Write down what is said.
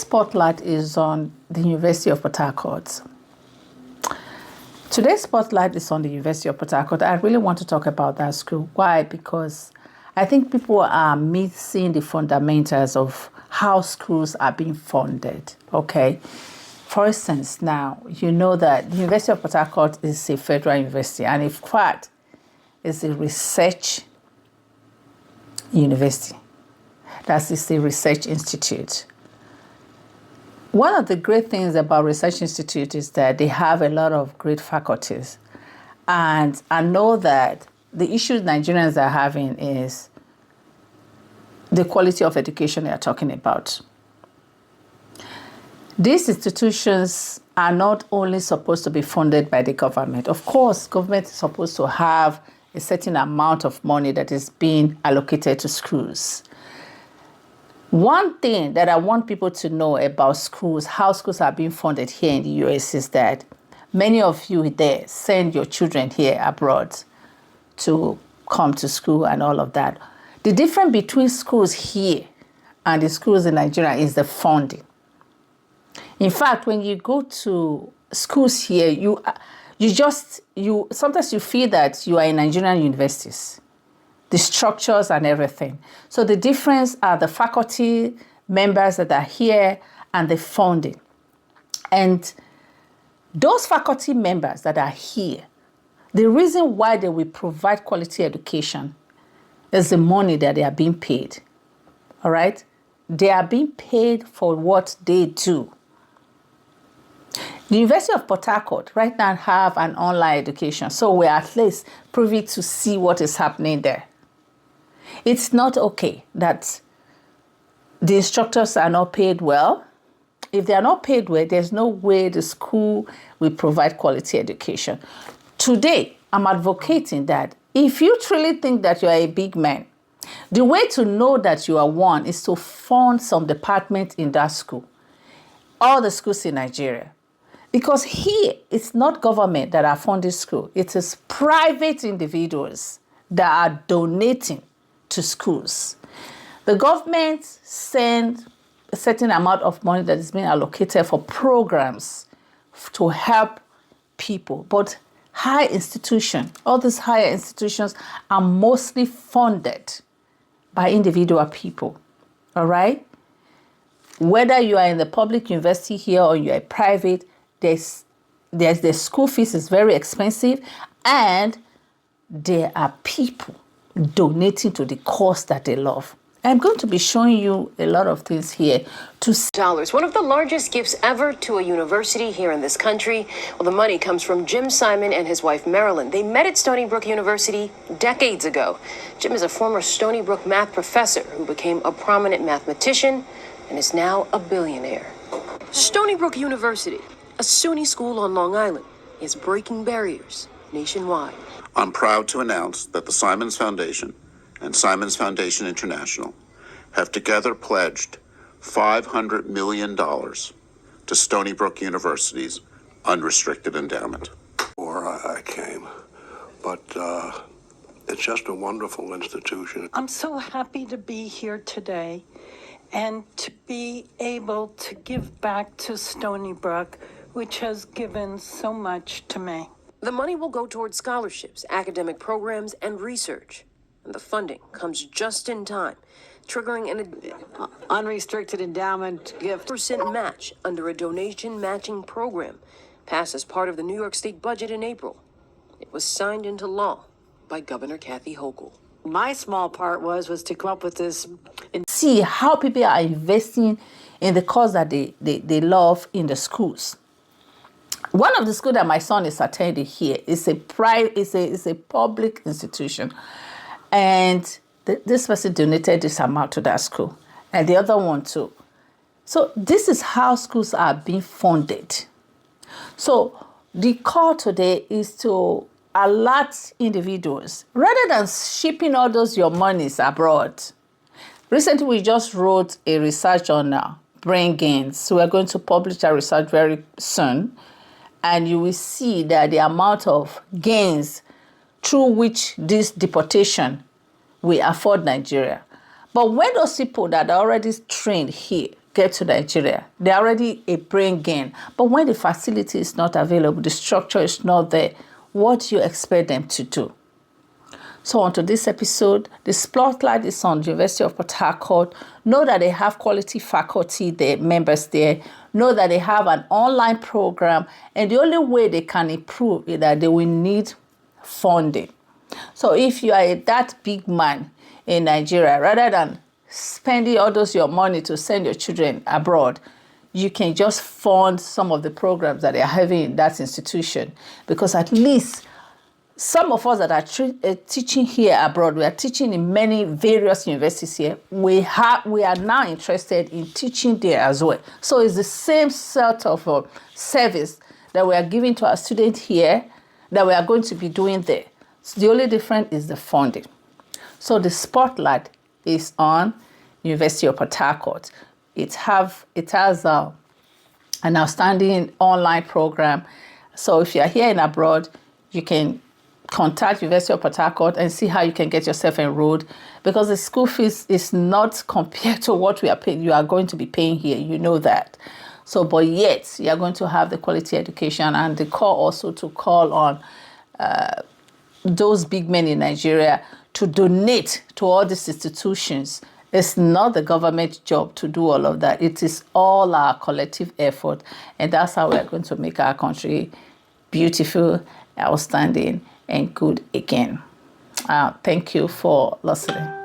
Today's spotlight is on the University of Port Harcourt. Today's spotlight is on the University of Port Harcourt. I really want to talk about that school. Why? Because I think people are missing the fundamentals of how schools are being funded, okay? For instance, now, you know that the University of Port Harcourt is a federal university, and in fact, it's a research university. That is a research institute. One of the great things about research institute is that they have a lot of great faculties. And I know that the issues Nigerians are having is the quality of education they are talking about. These institutions are not only supposed to be funded by the government. Of course, government is supposed to have a certain amount of money that is being allocated to schools. One thing that I want people to know about schools, how schools are being funded here in the US, is that many of you there send your children here abroad to come to school and all of that. The difference between schools here and the schools in Nigeria is the funding. In fact, when you go to schools here, sometimes you feel that you are in Nigerian universities, the structures and everything. So the difference are the faculty members that are here and the funding. And those faculty members that are here, the reason why they will provide quality education is the money that they are being paid. All right? They are being paid for what they do. The University of Port Harcourt right now have an online education, so we're at least privy to see what is happening there. It's not okay that the instructors are not paid well. If they are not paid well, there's no way the school will provide quality education. Today, I'm advocating that if you truly think that you are a big man, the way to know that you are one is to fund some department in that school, all the schools in Nigeria. Because here, it's not government that are funding school. It is private individuals that are donating to schools. The government sends a certain amount of money that is being allocated for programs to help people. But high institutions, all these higher institutions are mostly funded by individual people, all right? Whether you are in the public university here or you are private, there's the school fees is very expensive, and there are people donating to the cause that they love. I'm going to be showing you a lot of things here to dollars, one of the largest gifts ever to a university here in this country. Well, the money comes from Jim Simon and his wife Marilyn. They met at Stony Brook University decades ago. Jim is a former Stony Brook math professor who became a prominent mathematician and is now a billionaire. Stony Brook University, a SUNY school on Long Island, is breaking barriers nationwide. I'm proud to announce that the Simons Foundation and Simons Foundation International have together pledged $500 million to Stony Brook University's unrestricted endowment. Before I came, but it's just a wonderful institution. I'm so happy to be here today and to be able to give back to Stony Brook, which has given so much to me. The money will go towards scholarships, academic programs, and research. And the funding comes just in time, triggering an unrestricted endowment gift % match under a donation matching program passed as part of the New York State budget in April. It was signed into law by Governor Kathy Hochul. My small part was to come up with this. See how people are investing in the cause that they love in the schools. One of the schools that my son is attending here is a public institution. And this person donated this amount to that school, and the other one too. So this is how schools are being funded. So the call today is to alert individuals, rather than shipping all those your monies abroad. Recently, we just wrote a research on brain gains. So we're going to publish our research very soon. And you will see that the amount of gains through which this deportation will afford Nigeria. But when those people that are already trained here get to Nigeria, they're already a brain gain. But when the facility is not available, the structure is not there, what do you expect them to do? So on to this episode, the spotlight is on the University of Port Harcourt. Know that they have quality faculty there, members there. Know that they have an online program. And the only way they can improve is that they will need funding. So if you are that big man in Nigeria, rather than spending all those your money to send your children abroad, you can just fund some of the programs that they are having in that institution. Because at least some of us that are teaching here abroad, we are teaching in many various universities here, we are now interested in teaching there as well. So it's the same sort of service that we are giving to our students here that we are going to be doing there. So the only difference is the funding. So the spotlight is on University of Port Harcourt. It has an outstanding online program. So if you are here in abroad, you can contact University of Port Harcourt and see how you can get yourself enrolled, because the school fees is not compared to what we are paying. You are going to be paying here, you know that. So, but yet you are going to have the quality education, and the call also to call on those big men in Nigeria to donate to all these institutions. It's not the government job to do all of that. It is all our collective effort, and that's how we are going to make our country beautiful, outstanding, and good again. Thank you for listening.